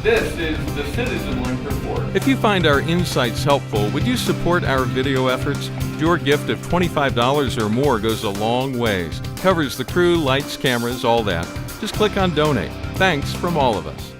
This is the CitizenLink Report. If you find our insights helpful, would you support our video efforts? Your gift of $25 or more goes a long ways. Covers the crew, lights, cameras, all that. Just click on Donate. Thanks from all of us.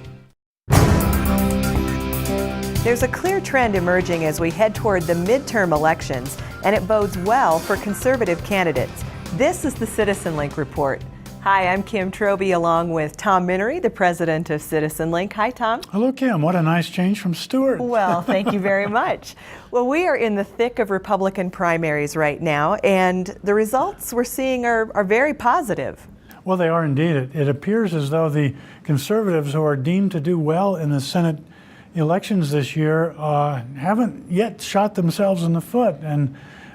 There's a clear trend emerging as we head toward the midterm elections, and it bodes well for conservative candidates. This is the CitizenLink Report. Hi, I'm Kim Trobee along with Tom Minnery, the president of CitizenLink. Hi, Tom. Hello, Kim. What a nice change from Stuart. Well, thank you very much. Well, we are in the thick of Republican primaries right now, and the results we're seeing are very positive. Well, they are indeed. It appears as though the conservatives who are deemed to do well in the Senate elections this year haven't yet shot themselves in the foot. And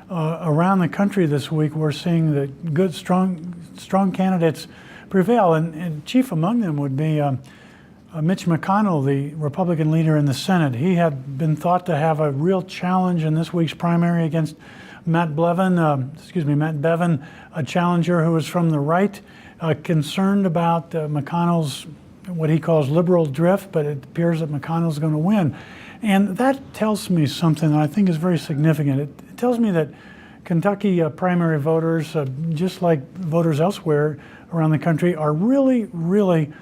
around the country this week, we're seeing that good, strong candidates prevail. And chief among them would be Mitch McConnell, the Republican leader in the Senate. He had been thought to have a real challenge in this week's primary against Matt Bevin, a challenger who was from the right, concerned about McConnell's what he calls liberal drift, but it appears that McConnell's going to win. And that tells me something that I think is very significant. It tells me that Kentucky primary voters, just like voters elsewhere around the country, are really, really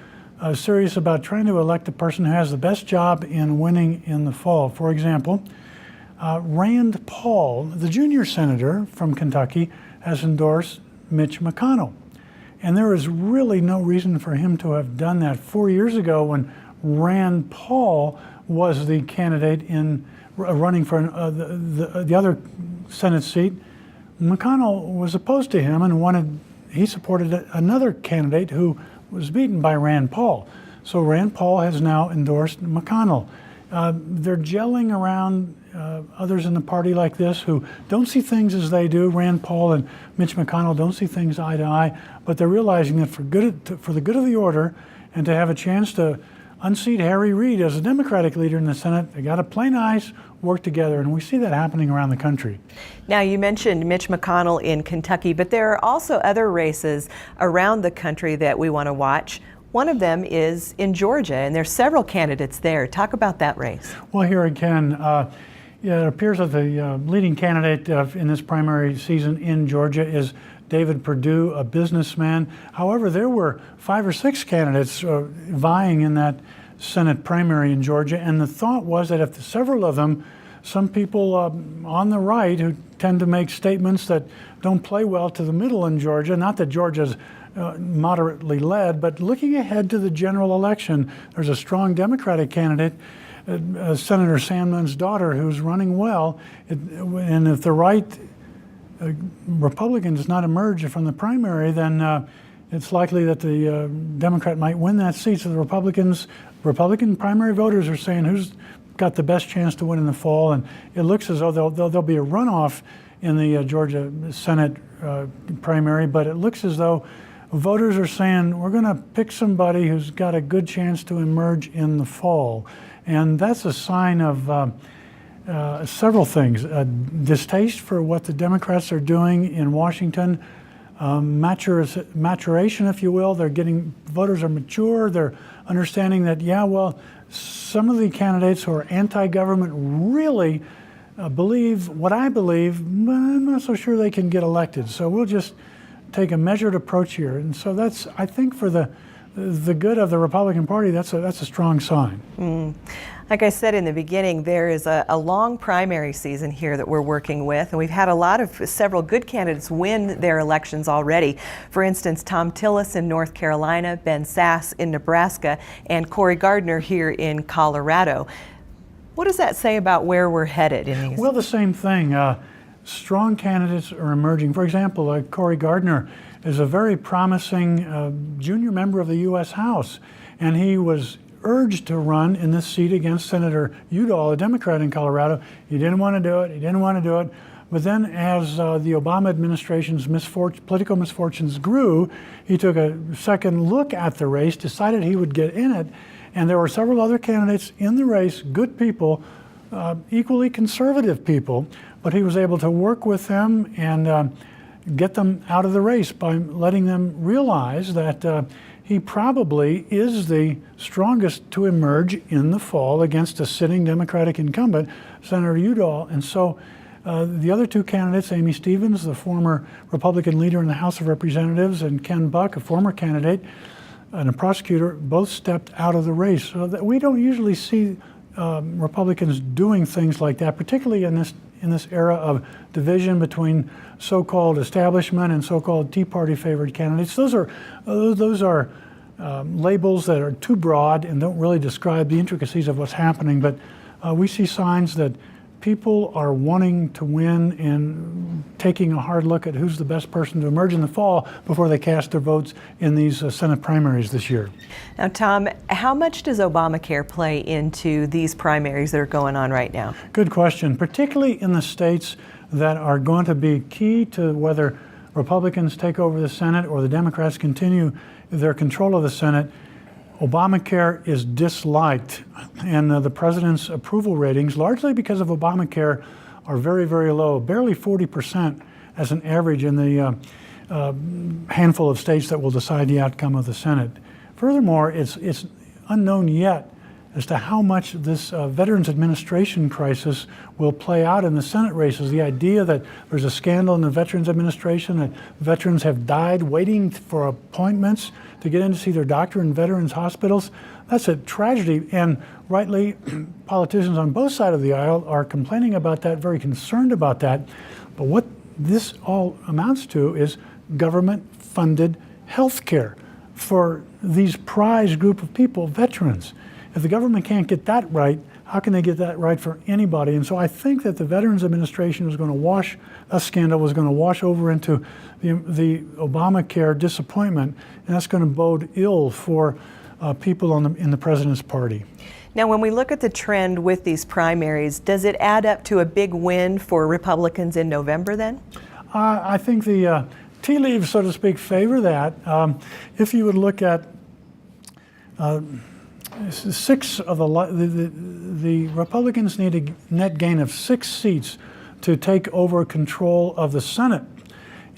serious about trying to elect the person who has the best job in winning in the fall. For example, Rand Paul, the junior senator from Kentucky, has endorsed Mitch McConnell. And there is really no reason for him to have done that. 4 years ago, when Rand Paul was the candidate in running for the other Senate seat, McConnell was opposed to him and he supported another candidate who was beaten by Rand Paul. So Rand Paul has now endorsed McConnell. They're gelling around others in the party like this who don't see things as they do. Rand Paul and Mitch McConnell don't see things eye to eye, but they're realizing that for the good of the order and to have a chance to unseat Harry Reid as a Democratic leader in the Senate, they got to play nice, work together, and we see that happening around the country. Now, you mentioned Mitch McConnell in Kentucky, but there are also other races around the country that we want to watch. One of them is in Georgia, and there's several candidates there. Talk about that race. Well, here again, it appears that the leading candidate in this primary season in Georgia is David Perdue, a businessman. However, there were 5 or 6 candidates vying in that Senate primary in Georgia, and the thought was that if several of them, some people on the right who tend to make statements that don't play well to the middle in Georgia, not that Georgia's moderately led, but looking ahead to the general election, there's a strong Democratic candidate, Senator Sandman's daughter, who's running well. And if the right Republican does not emerge from the primary, then it's likely that the Democrat might win that seat. So the Republican primary voters are saying who's got the best chance to win in the fall. And it looks as though there'll be a runoff in the Georgia Senate primary, but it looks as though voters are saying we're going to pick somebody who's got a good chance to emerge in the fall. And that's a sign of several things. A distaste for what the Democrats are doing in Washington, maturation, if you will. Voters are mature. They're understanding that, some of the candidates who are anti-government really believe what I believe, but I'm not so sure they can get elected. So we'll just take a measured approach here. And so that's, I think, for the good of the Republican Party, that's a strong sign. Like I said in the beginning, there is a long primary season here that we're working with, and we've had several good candidates win their elections already. For instance, Tom Tillis in North Carolina, Ben Sasse in Nebraska, and Cory Gardner here in Colorado. What does that say about where we're headed in these? Well, the same thing. Strong candidates are emerging. For example, Cory Gardner is a very promising junior member of the U.S. House, and he was urged to run in this seat against Senator Udall, a Democrat in Colorado. He didn't want to do it. But then as the Obama administration's political misfortunes grew, he took a second look at the race, decided he would get in it, and there were several other candidates in the race, good people, equally conservative people, but he was able to work with them and get them out of the race by letting them realize that he probably is the strongest to emerge in the fall against a sitting Democratic incumbent, Senator Udall. And so the other two candidates, Amy Stevens, the former Republican leader in the House of Representatives, and Ken Buck, a former candidate and a prosecutor, both stepped out of the race. So that we don't usually see Republicans doing things like that, particularly in this era of division between so-called establishment and so-called Tea Party favored candidates. Those are labels that are too broad and don't really describe the intricacies of what's happening. But we see signs that people are wanting to win and taking a hard look at who's the best person to emerge in the fall before they cast their votes in these Senate primaries this year. Now, Tom, how much does Obamacare play into these primaries that are going on right now? Good question, particularly in the states that are going to be key to whether Republicans take over the Senate or the Democrats continue their control of the Senate. Obamacare is disliked, and the president's approval ratings, largely because of Obamacare, are very, very low, barely 40% as an average in the handful of states that will decide the outcome of the Senate. Furthermore, it's unknown yet as to how much this Veterans Administration crisis will play out in the Senate races. The idea that there's a scandal in the Veterans Administration, that veterans have died waiting for appointments to get in to see their doctor in veterans hospitals, that's a tragedy. And rightly, politicians on both sides of the aisle are complaining about that, very concerned about that. But what this all amounts to is government-funded health care for these prized group of people, veterans. If the government can't get that right, how can they get that right for anybody? And so I think that the Veterans Administration is going to wash over into the Obamacare disappointment, and that's going to bode ill for people in the president's party. Now, when we look at the trend with these primaries, does it add up to a big win for Republicans in November then? I think the tea leaves, so to speak, favor that. If you would look at six of the Republicans need a net gain of 6 seats to take over control of the Senate.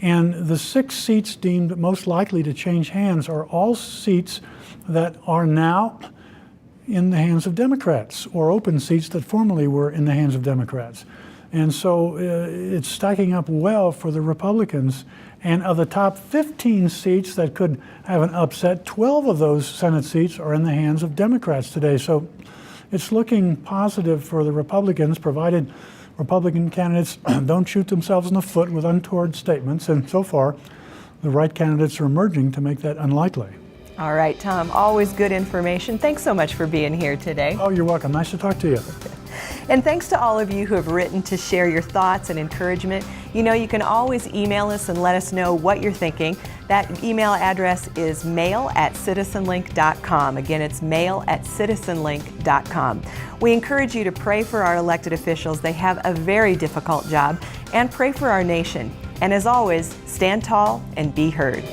And the 6 seats deemed most likely to change hands are all seats that are now in the hands of Democrats, or open seats that formerly were in the hands of Democrats. And so it's stacking up well for the Republicans. And of the top 15 seats that could have an upset, 12 of those Senate seats are in the hands of Democrats today. So it's looking positive for the Republicans, provided Republican candidates don't shoot themselves in the foot with untoward statements. And so far, the right candidates are emerging to make that unlikely. All right, Tom, always good information. Thanks so much for being here today. Oh, you're welcome. Nice to talk to you. And thanks to all of you who have written to share your thoughts and encouragement. You know, you can always email us and let us know what you're thinking. That email address is mail@citizenlink.com. Again, it's mail@citizenlink.com. We encourage you to pray for our elected officials. They have a very difficult job, and pray for our nation. And as always, stand tall and be heard.